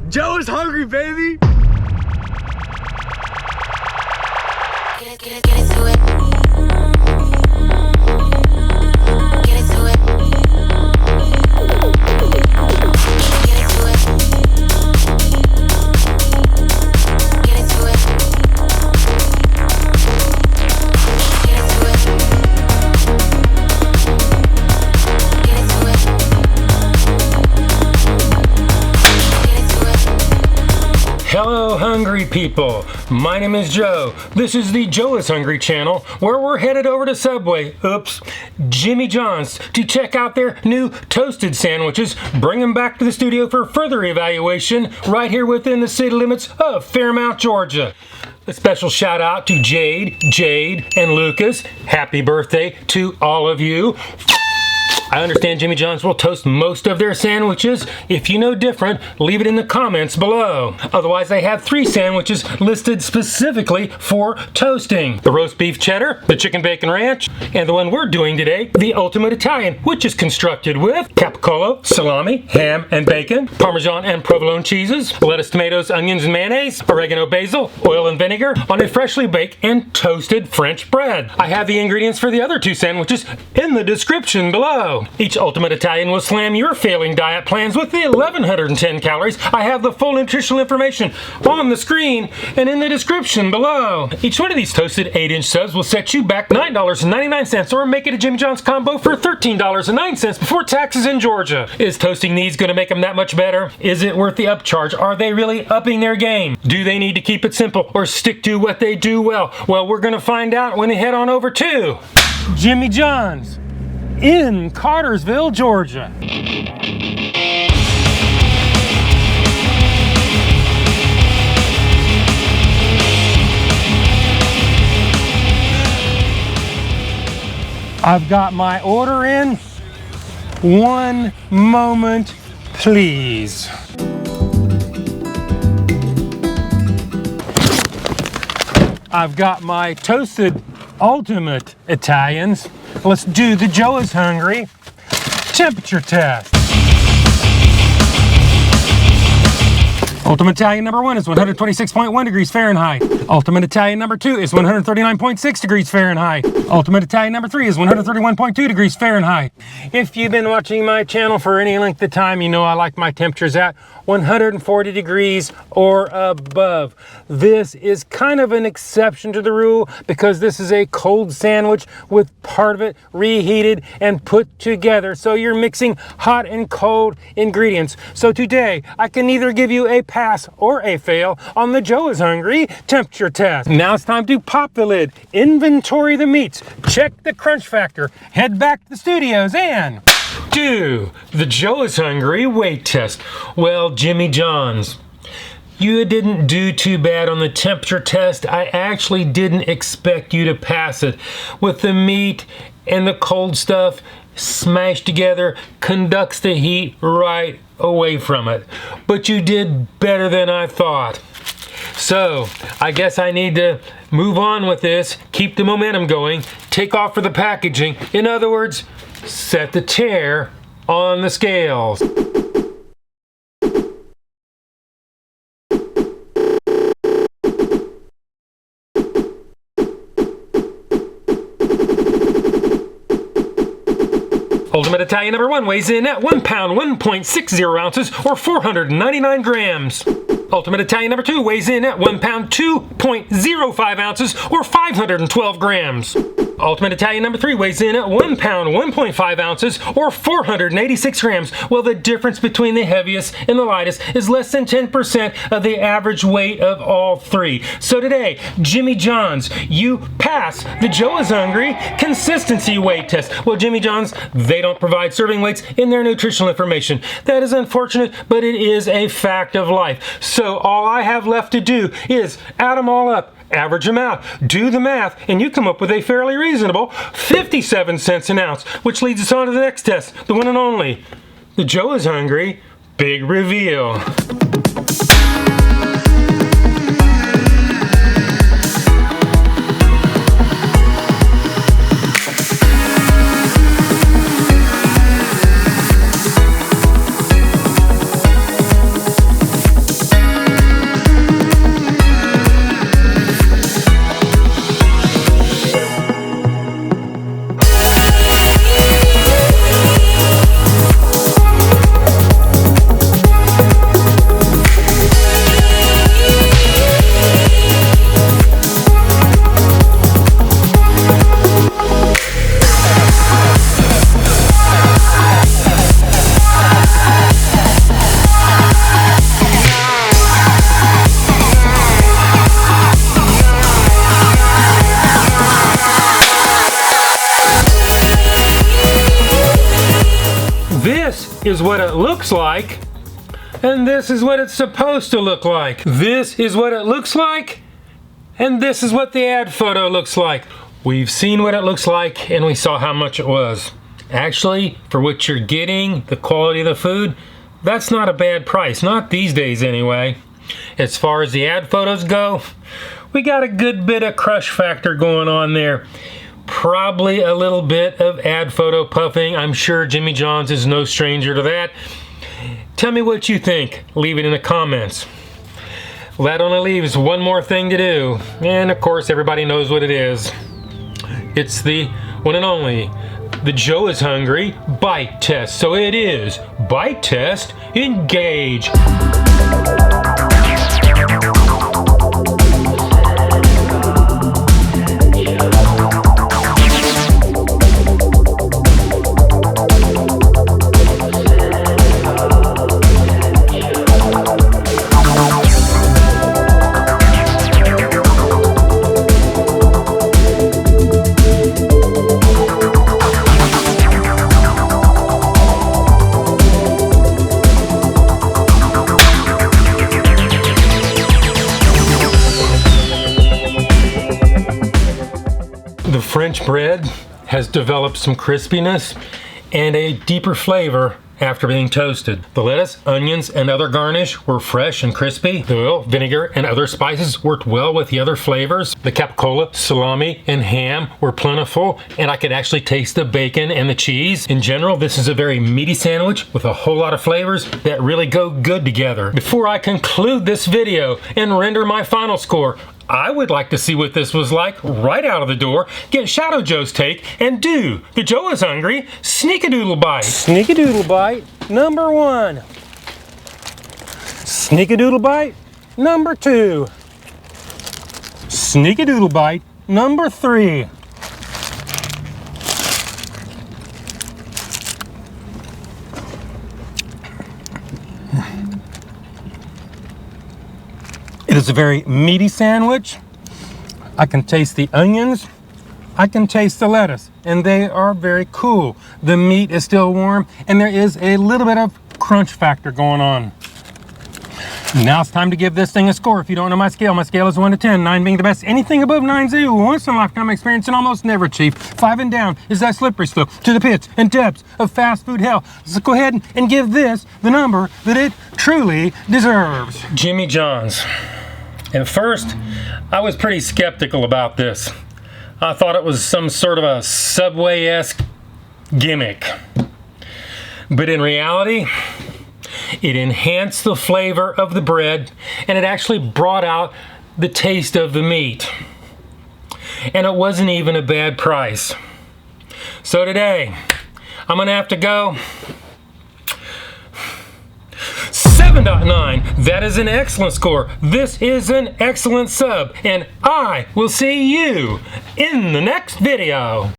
Joe is hungry, baby. Get into it. Get into it. Hello, hungry people. My name is Joe. This is the Joe is Hungry channel, where we're headed over to Subway, Jimmy John's, to check out their new toasted sandwiches, bring them back to the studio for further evaluation right here within the city limits of Fairmount, Georgia. A special shout out to Jade, and Lucas. Happy birthday to all of you. I understand Jimmy John's will toast most of their sandwiches. If you know different, leave it in the comments below. Otherwise, they have 3 sandwiches listed specifically for toasting. The roast beef cheddar, the chicken bacon ranch, and the one we're doing today, the ultimate Italian, which is constructed with Capocollo, salami, ham and bacon, Parmesan and provolone cheeses, lettuce, tomatoes, onions and mayonnaise, oregano-basil, oil and vinegar on a freshly baked and toasted French bread. I have the ingredients for the other 2 sandwiches in the description below. Each ultimate Italian will slam your failing diet plans with the 1,110 calories. I have the full nutritional information on the screen and in the description below. Each one of these toasted 8-inch subs will set you back $9.99 or make it a Jimmy John's combo for $13.09 before taxes in Georgia. Is toasting these going to make them that much better? Is it worth the upcharge? Are they really upping their game? Do they need to keep it simple or stick to what they do well? Well, we're going to find out when they head on over to Jimmy John's in Cartersville, Georgia. I've got my order in. One moment, please. I've got my toasted ultimate Italians. Let's do the Joe is Hungry temperature test. Ultimate Italian number 1 is 126.1 degrees Fahrenheit. Ultimate Italian number 2 is 139.6 degrees Fahrenheit. Ultimate Italian number 3 is 131.2 degrees Fahrenheit. If you've been watching my channel for any length of time, you know I like my temperatures at 140 degrees or above. This is kind of an exception to the rule because this is a cold sandwich with part of it reheated and put together. So you're mixing hot and cold ingredients. So today I can either give you a pass or a fail on the Joe is Hungry temperature test. Now it's time to pop the lid, inventory the meats, check the crunch factor, head back to the studios and do the Joe is Hungry weight test. Well, Jimmy John's, you didn't do too bad on the temperature test. I actually didn't expect you to pass it. With the meat and the cold stuff smashed together, conducts the heat right away from it. But you did better than I thought. So I guess I need to move on with this, keep the momentum going, take off for the packaging. In other words, set the tear on the scales. Ultimate Italian number 1 weighs in at 1 pound, 1.60 ounces, or 499 grams. Ultimate Italian number 2 weighs in at 1 pound, 2.05 ounces, or 512 grams. Ultimate Italian number 3 weighs in at 1 pound, 1.5 ounces, or 486 grams. Well, the difference between the heaviest and the lightest is less than 10% of the average weight of all 3. So today, Jimmy John's, you pass the Joe is Hungry consistency weight test. Well, Jimmy John's, they don't provide serving weights in their nutritional information. That is unfortunate, but it is a fact of life. So all I have left to do is add them all up, average them out, do the math, and you come up with a fairly reasonable 57 cents an ounce, which leads us on to the next test, the one and only, the Joe is Hungry big reveal. is what it looks like, and this is what it's supposed to look like. This is what it looks like, and this is what the ad photo looks like. We've seen what it looks like, and we saw how much it was. Actually, for what you're getting, the quality of the food, that's not a bad price. Not these days anyway. As far as the ad photos go, we got a good bit of crush factor going on there. Probably a little bit of ad photo puffing. I'm sure Jimmy John's is no stranger to that. Tell me what you think. Leave it in the comments. That only leaves one more thing to do. And of course, everybody knows what it is. It's the one and only, the Joe is Hungry bite test. So it is bite test, engage. The French bread has developed some crispiness and a deeper flavor after being toasted. The lettuce, onions, and other garnish were fresh and crispy. The oil, vinegar, and other spices worked well with the other flavors. The capocollo, salami, and ham were plentiful, and I could actually taste the bacon and the cheese. In general, this is a very meaty sandwich with a whole lot of flavors that really go good together. Before I conclude this video and render my final score, I would like to see what this was like right out of the door, get Shadow Joe's take, and do the Joe is Hungry Sneakadoodle Bite. Sneakadoodle Bite number 1. Sneakadoodle Bite number 2. Sneakadoodle Bite number 3. It is a very meaty sandwich. I can taste the onions. I can taste the lettuce, and they are very cool. The meat is still warm, and there is a little bit of crunch factor going on. Now it's time to give this thing a score. If you don't know my scale is 1 to 10, 9 being the best. Anything above 9 is a once in a lifetime experience and almost never achieved. 5 and down is that slippery slope to the pits and depths of fast food hell. So go ahead and give this the number that it truly deserves. Jimmy John's. At first, I was pretty skeptical about this. I thought it was some sort of a Subway-esque gimmick. But in reality, it enhanced the flavor of the bread, and it actually brought out the taste of the meat. And it wasn't even a bad price. So today, I'm gonna have to go 7.9. That is an excellent score. This is an excellent sub, and I will see you in the next video.